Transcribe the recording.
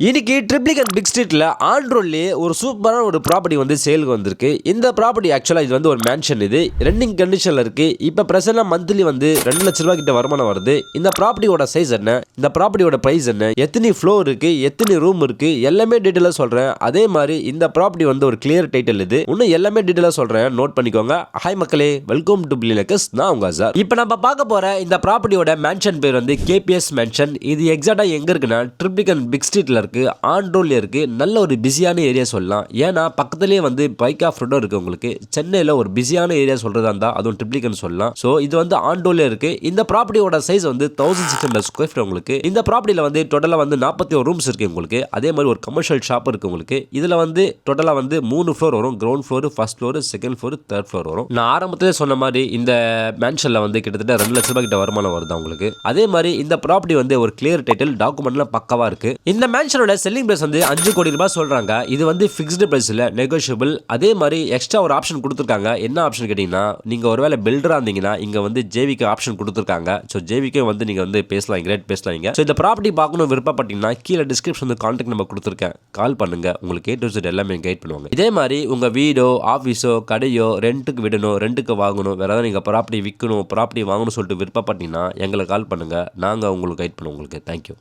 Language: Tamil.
இன்னைக்கு ட்ரிப்ளிகன் பிக் ஸ்ட்ரீட்ல ஆண்ட்ரோல்லே ஒரு சூப்பரான ஒரு ப்ராப்பர்ட்டி வந்து சேலுக்கு வந்திருக்கு. இந்த ப்ராப்பர்ட்டி ஆக்சுவலா இது வந்து ஒரு மேன்ஷன். இது ரன்னிங் கண்டிஷன்ல இருக்கு. இப்போ பிரசன்டா மந்த்லி வந்து 2 லட்ச ரூபாய் கிட்ட வருமானம் வருது. இந்த ப்ராப்பர்ட்டியோட சைஸ் என்ன, இந்த ப்ராப்பர்ட்டியோட பிரைஸ் என்ன, எத்தனை ஃப்ளோர் இருக்கு, எத்தனை ரூம் இருக்கு, எல்லாமே டீடைலா சொல்றேன். அதே மாதிரி இந்த ப்ராப்பர்ட்டி வந்து ஒரு கிளியர் டைட்டில். இது இன்னும் எல்லாமே டீடைலா சொல்றேன், நோட் பண்ணிக்கோங்க. ஹாய் மக்களே, வெல்கம் டு பில்லியனர்ஸ். நான் உங்க சார். இப்போ நம்ம பார்க்க போற இந்த ப்ராப்பர்ட்டியோட மேன்ஷன் பேர் வந்து கேபிஎஸ் மேன்ஷன். இது எக்ஸாக்டா எங்க இருக்குன்னா ட்ரிப்ளிகன் பிக் ஸ்ட்ரீட்ல ஆண்ட்ரோல இருக்கு. நல்ல ஒரு பிஸியான ஏரியா சொல்லலாம். ஏன்னா பக்கத்துலேயே வந்து பைக் ஆஃப் ரோடும் இருக்கு. உங்களுக்கு சென்னையில் ஒரு பிஸியான ஏரியா சொல்றதா இருந்தா அதுவும் ட்ரிப்ளிகன் சொல்லலாம். ஸோ இது வந்து ஆண்ட்ரோல இருக்கு. இந்த ப்ராப்பர்ட்டியோட சைஸ் வந்து 1600 ஸ்கொயர் ஃபீட். உங்களுக்கு இந்த ப்ராப்பர்ட்டியில் வந்து டோட்டலாக வந்து 41 ரூம்ஸ் இருக்கு. உங்களுக்கு அதே மாதிரி ஒரு கமர்ஷியல் ஷாப் இருக்கு. உங்களுக்கு இதில் வந்து டோட்டலாக வந்து 3 ஃப்ளோர் வரும். Ground floor, first floor, second floor, third floor வரும். நான் ஆரம்பத்திலே சொன்ன மாதிரி இந்த மேன்ஷன்ல வந்து கிட்டத்தட்ட 2 லட்ச ரூபாய் கிட்ட வருமானம் வருது உங்களுக்கு. அதே மாதிரி இந்த ப்ராப்பர்ட்டி வந்து ஒரு கிளியர் டைட்டில், டாக்குமெண்ட்லாம் பக்கவா இருக்கு. இந்த மேன்ஷனோட செல்லிங் பிரைஸ் வந்து 5 கோடி ரூபாய் சொல்றாங்க. இது வந்து ஃபிக்ஸ்டு பிரைஸ் இல்ல, நெகோஷியபிள். அதே மாதிரி எக்ஸ்ட்ரா ஒரு ஆப்ஷன் கொடுத்துருக்காங்க. என்ன ஆப்ஷன் கேட்டீங்கன்னா, நீங்க ஒருவேளை பில்டரா இருந்தீங்கன்னா இங்க வந்து ஜேவிக்கு ஆப்ஷன் கொடுத்துருக்காங்க. ஸோ ஜேவிக்கு வந்து நீங்க வந்து பேசலாம், கிரேட் பேசலாம். ஸோ இந்த ப்ராப்பர்ட்டி பார்க்கணும் விருப்பப்பட்டீங்கன்னா கீழே டிஸ்கிரிப்ஷன் கான்டாக்ட் நம்பர் கொடுத்துருக்கேன், கால் பண்ணுங்க. உங்களுக்கு A to Z எல்லாமே கைட் பண்ணுவாங்க. இதே மாதிரி உங்க வீடோ, ஆஃபீஸோ, கடையோ ரெண்டுக்கு விடணும், ரெண்டுக்கு வாங்கணும், வேற ஏதாவது நீங்க ப்ராப்பர்ட்டி விற்கணும், ப்ராப்பர்ட்டி வாங்கணும்னு சொல்லிட்டு விருப்பப்பட்டீங்கன்னா எங்களை கால் பண்ணுங்க. நாங்க உங்களுக்கு கைட் பண்ணுவோம். உங்களுக்கு தேங்க்யூ.